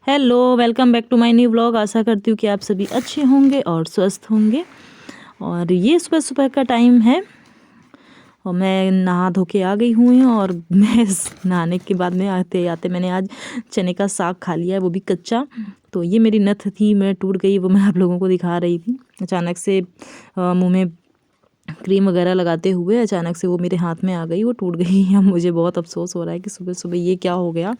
Hello, welcome back to my new vlog. आशा करती हूँ कि आप सभी अच्छे होंगे और स्वस्थ होंगे। और ये सुबह सुबह का टाइम है और मैं नहा धो के आ गई हूँ और मैं नहाने के बाद में आते आते मैंने आज चने का साग खा लिया है, वो भी कच्चा। तो ये मेरी नथ थी, मैं टूट गई, वो मैं आप लोगों को दिखा रही थी। अचानक से मुँह में क्रीम वगैरह लगाते हुए अचानक से वो मेरे हाथ में आ गई, वो टूट गई। अब मुझे बहुत अफसोस हो रहा है कि सुबह सुबह ये क्या हो गया,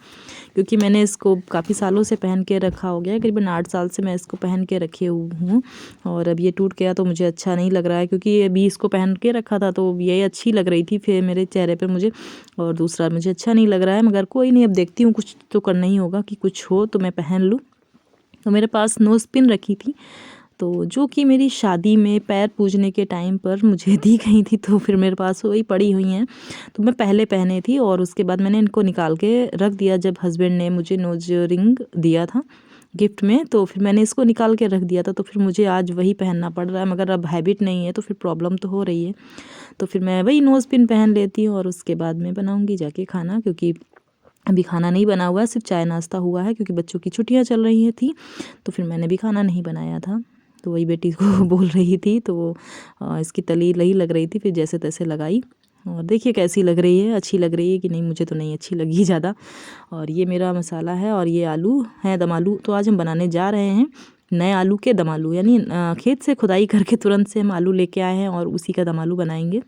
क्योंकि मैंने इसको काफ़ी सालों से पहन के रखा हो गया है। करीबन 8 साल से मैं इसको पहन के रखे हूँ और अब ये टूट गया तो मुझे अच्छा नहीं लग रहा है, क्योंकि अभी इसको पहन के रखा था तो ये अच्छी लग रही थी फिर मेरे चेहरे पर मुझे, और दूसरा मुझे अच्छा नहीं लग रहा है। मगर कोई नहीं, अब देखती हूँ, कुछ तो करना ही होगा कि कुछ हो तो मैं पहन लूँ। तो मेरे पास नोज़ पिन रखी थी, तो जो कि मेरी शादी में पैर पूजने के टाइम पर मुझे दी गई थी, तो फिर मेरे पास वही पड़ी हुई हैं। तो मैं पहले पहने थी और उसके बाद मैंने इनको निकाल के रख दिया जब हस्बैंड ने मुझे नोज रिंग दिया था गिफ्ट में, तो फिर मैंने इसको निकाल के रख दिया था। तो फिर मुझे आज वही पहनना पड़ रहा है, मगर अब हैबिट नहीं है तो फिर प्रॉब्लम तो हो रही है। तो फिर मैं वही नोज़ पिन पहन लेती हूँ और उसके बाद में बनाऊँगी जाके खाना, क्योंकि अभी खाना नहीं बना हुआ है, सिर्फ चाय नाश्ता हुआ है, क्योंकि बच्चों की छुट्टियां चल रही थी। तो फिर मैंने भी खाना नहीं बनाया था। तो वही बेटी को बोल रही थी, तो इसकी तली लही लग रही थी, फिर जैसे तैसे लगाई। और देखिए कैसी लग रही है, अच्छी लग रही है कि नहीं, मुझे तो नहीं अच्छी लगी ज़्यादा। और ये मेरा मसाला है और ये आलू है, दम आलू। तो आज हम बनाने जा रहे हैं नए आलू के दम आलू, यानी खेत से खुदाई करके तुरंत से हम आलू लेके आए हैं और उसी का दम आलू बनाएंगे।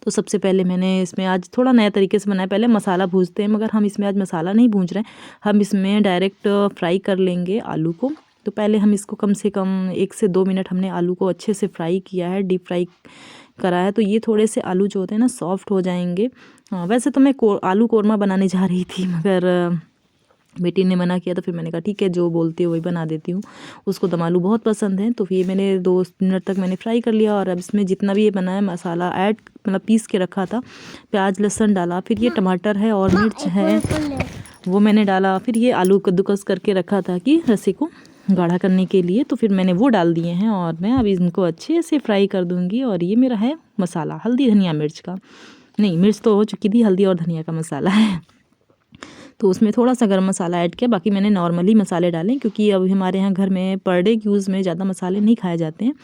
तो सबसे पहले मैंने इसमें आज थोड़ा नया तरीके से बनाया। पहले मसाला भूनते हैं, मगर हम इसमें आज मसाला नहीं भून रहे हैं, हम इसमें डायरेक्ट फ्राई कर लेंगे आलू को। तो पहले हम इसको कम से कम 1 से 2 मिनट हमने आलू को अच्छे से फ्राई किया है, डीप फ्राई करा है। तो ये थोड़े से आलू जो होते हैं ना सॉफ्ट हो जाएंगे। वैसे तो मैं आलू कोरमा बनाने जा रही थी, मगर बेटी ने मना किया, तो फिर मैंने कहा ठीक है, जो बोलती है वही बना देती हूँ। उसको दम आलू बहुत पसंद है। तो ये मैंने 2 मिनट तक मैंने फ्राई कर लिया और अब इसमें जितना भी ये बना है मसाला ऐड, मतलब पीस के रखा था, प्याज लहसुन डाला, फिर ये टमाटर है और मिर्च है वो मैंने डाला, फिर ये आलू कद्दूकस करके रखा था कि रसे को गाढ़ा करने के लिए, तो फिर मैंने वो डाल दिए हैं और मैं अब इनको अच्छे से फ्राई कर दूँगी। और ये मेरा है मसाला, हल्दी धनिया मिर्च का, नहीं मिर्च तो हो चुकी थी, हल्दी और धनिया का मसाला है। तो उसमें थोड़ा सा गरम मसाला ऐड किया, बाकी मैंने नॉर्मली मसाले डाले, क्योंकि अब हमारे यहाँ घर में पर डे यूज़ में ज़्यादा मसाले नहीं खाए जाते हैं।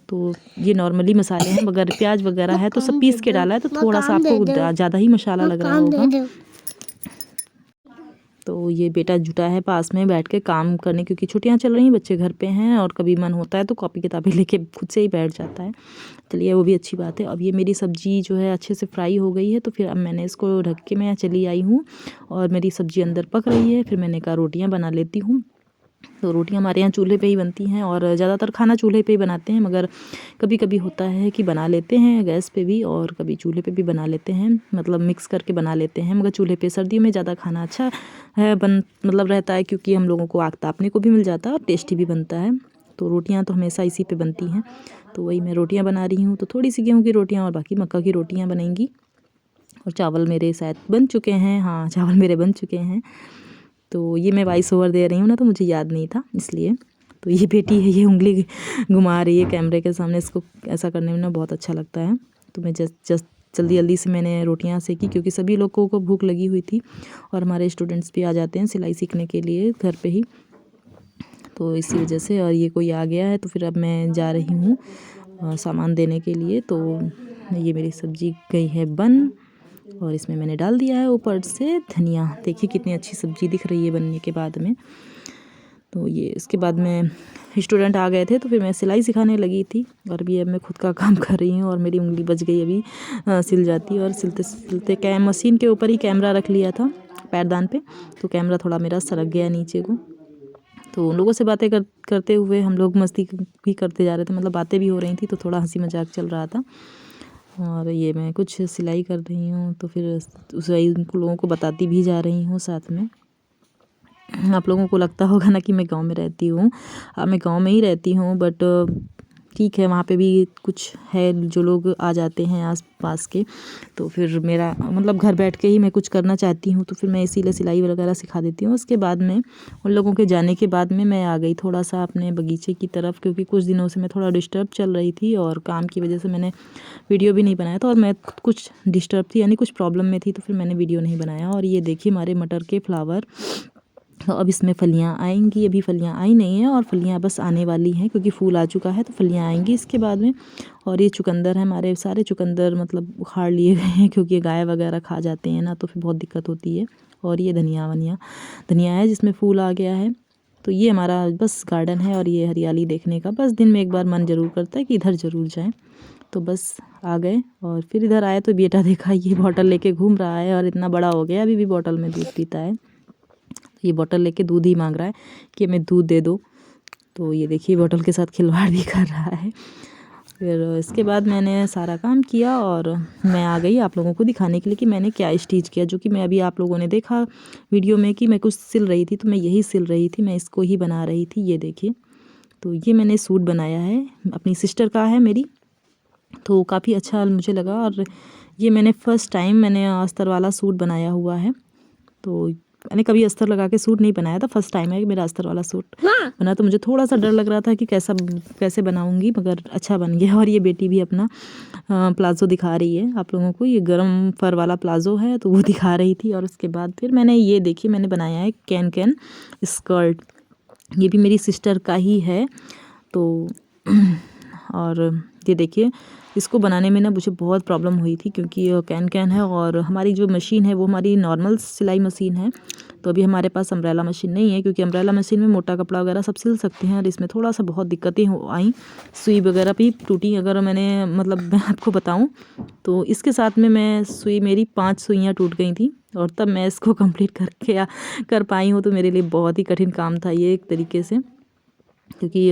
तो ये नॉर्मली मसाले हैं, मगर प्याज वगैरह है तो सब पीस के डाला है, तो थोड़ा सा आपको ज़्यादा ही मसाला लग रहा होगा। तो ये बेटा जुटा है पास में बैठ के काम करने, क्योंकि छुट्टियां चल रही हैं, बच्चे घर पे हैं और कभी मन होता है तो कॉपी किताबें लेके खुद से ही बैठ जाता है। चलिए वो भी अच्छी बात है। अब ये मेरी सब्ज़ी जो है अच्छे से फ्राई हो गई है, तो फिर अब मैंने इसको ढक के मैं चली आई हूँ और मेरी सब्ज़ी अंदर पक रही है। फिर मैंने कहा रोटियाँ बना लेती हूँ। तो रोटियां हमारे यहाँ चूल्हे पे ही बनती हैं और ज़्यादातर खाना चूल्हे पे ही बनाते हैं, मगर कभी कभी होता है कि बना लेते हैं गैस पे भी और कभी चूल्हे पे भी बना लेते हैं, मतलब मिक्स करके बना लेते हैं। मगर चूल्हे पे सर्दियों में ज़्यादा खाना अच्छा है मतलब रहता है, क्योंकि हम लोगों को आग तापने को भी मिल जाता है और टेस्टी भी बनता है। तो रोटियाँ तो हमेशा इसी पे बनती हैं। तो वही मैं रोटियाँ बना रही हूँ, तो थोड़ी सी गेहूँ की रोटियाँ और बाकी मक्का की रोटियाँ बनेंगी। और चावल मेरे शायद बन चुके हैं, हाँ चावल मेरे बन चुके हैं। तो ये मैं वॉइस ओवर दे रही हूँ ना, तो मुझे याद नहीं था इसलिए। तो ये बेटी है, ये उंगली घुमा रही है कैमरे के सामने, इसको ऐसा करने में ना बहुत अच्छा लगता है। तो मैं जस्ट जल्दी जल्दी से मैंने रोटियां सेकी, क्योंकि सभी लोगों को भूख लगी हुई थी और हमारे स्टूडेंट्स भी आ जाते हैं सिलाई सीखने के लिए घर पे ही, तो इसी वजह से। और ये कोई आ गया है तो फिर अब मैं जा रही हूँ सामान देने के लिए। तो ये मेरी सब्ज़ी गई है बन और इसमें मैंने डाल दिया है ऊपर से धनिया। देखिए कितनी अच्छी सब्ज़ी दिख रही है बनने के बाद में। तो ये इसके बाद में स्टूडेंट आ गए थे, तो फिर मैं सिलाई सिखाने लगी थी और अभी अब मैं खुद का काम कर रही हूँ और मेरी उंगली बच गई अभी सिल जाती। और सिलते सिलते मशीन के ऊपर ही कैमरा रख लिया था पैरदान पे, तो कैमरा थोड़ा मेरा सरक गया नीचे को। तो उन लोगों से बातें करते हुए हम लोग मस्ती भी करते जा रहे थे, मतलब बातें भी हो रही थी, तो थोड़ा हंसी मजाक चल रहा था। और ये मैं कुछ सिलाई कर रही हूँ, तो फिर उस लोगों को बताती भी जा रही हूँ साथ में। आप लोगों को लगता होगा ना कि मैं गांव में रहती हूँ, मैं गांव में ही रहती हूँ, बट ठीक है, वहाँ पे भी कुछ है जो लोग आ जाते हैं आस पास के। तो फिर मेरा मतलब घर बैठ के ही मैं कुछ करना चाहती हूँ, तो फिर मैं इसीलिए सिलाई वगैरह सिखा देती हूँ। उसके बाद में उन लोगों के जाने के बाद में मैं आ गई थोड़ा सा अपने बगीचे की तरफ, क्योंकि कुछ दिनों से मैं थोड़ा डिस्टर्ब चल रही थी और काम की वजह से मैंने वीडियो भी नहीं बनाया था, और मैं कुछ डिस्टर्ब थी, यानी कुछ प्रॉब्लम में थी, तो फिर मैंने वीडियो नहीं बनाया। और ये देखिए हमारे मटर के फ्लावर तो अब इसमें फलियां आएंगी, अभी फलियां आई नहीं है और फलियां बस आने वाली हैं क्योंकि फूल आ चुका है, तो फलियां आएंगी इसके बाद में। और ये चुकंदर है, हमारे सारे चुकंदर मतलब उखाड़ लिए गए हैं क्योंकि गाय वगैरह खा जाते हैं ना, तो फिर बहुत दिक्कत होती है। और ये धनिया है जिसमें फूल आ गया है। तो ये हमारा बस गार्डन है और ये हरियाली देखने का बस दिन में एक बार मन ज़रूर करता है कि इधर ज़रूर जाएं। तो बस आ गए और फिर इधर आए तो बेटा देखा ये बॉटल लेके घूम रहा है और इतना बड़ा हो गया अभी भी बॉटल में दूध पीता है। ये बॉटल लेके दूध ही मांग रहा है कि हमें दूध दे दो। तो ये देखिए बॉटल के साथ खिलवाड़ भी कर रहा है। फिर इसके बाद मैंने सारा काम किया और मैं आ गई आप लोगों को दिखाने के लिए कि मैंने क्या स्टिच किया, जो कि मैं अभी आप लोगों ने देखा वीडियो में कि मैं कुछ सिल रही थी, तो मैं यही सिल रही थी, मैं इसको ही बना रही थी। ये देखिए, तो ये मैंने सूट बनाया है, अपनी सिस्टर का है मेरी, तो काफ़ी अच्छा मुझे लगा। और ये मैंने फ़र्स्ट टाइम मैंने अस्तर वाला सूट बनाया हुआ है। तो मैंने कभी अस्तर लगा के सूट नहीं बनाया था, फर्स्ट टाइम है कि मेरा अस्तर वाला सूट बना। तो मुझे थोड़ा सा डर लग रहा था कि कैसे बनाऊंगी, मगर अच्छा बन गया। और ये बेटी भी अपना प्लाज़ो दिखा रही है आप लोगों को, ये गरम फर वाला प्लाज़ो है तो वो दिखा रही थी। और उसके बाद फिर मैंने ये देखी, मैंने बनाया है कैन स्कर्ट, ये भी मेरी सिस्टर का ही है। तो और ये देखिए, इसको बनाने में ना मुझे बहुत प्रॉब्लम हुई थी क्योंकि ये कैन है और हमारी जो मशीन है वो हमारी नॉर्मल सिलाई मशीन है। तो अभी हमारे पास अम्ब्रेला मशीन नहीं है क्योंकि अम्ब्रेला मशीन में मोटा कपड़ा वगैरह सब सिल सकते हैं और इसमें थोड़ा सा बहुत दिक्कतें आई, सुई वगैरह भी टूटी। अगर मैंने मतलब मैं आपको बताऊं तो इसके साथ में मैं सुई, मेरी 5 सुइयाँ टूट गई थी और तब मैं इसको कंप्लीट कर पाई हूँ। तो मेरे लिए बहुत ही कठिन काम था ये एक तरीके से, क्योंकि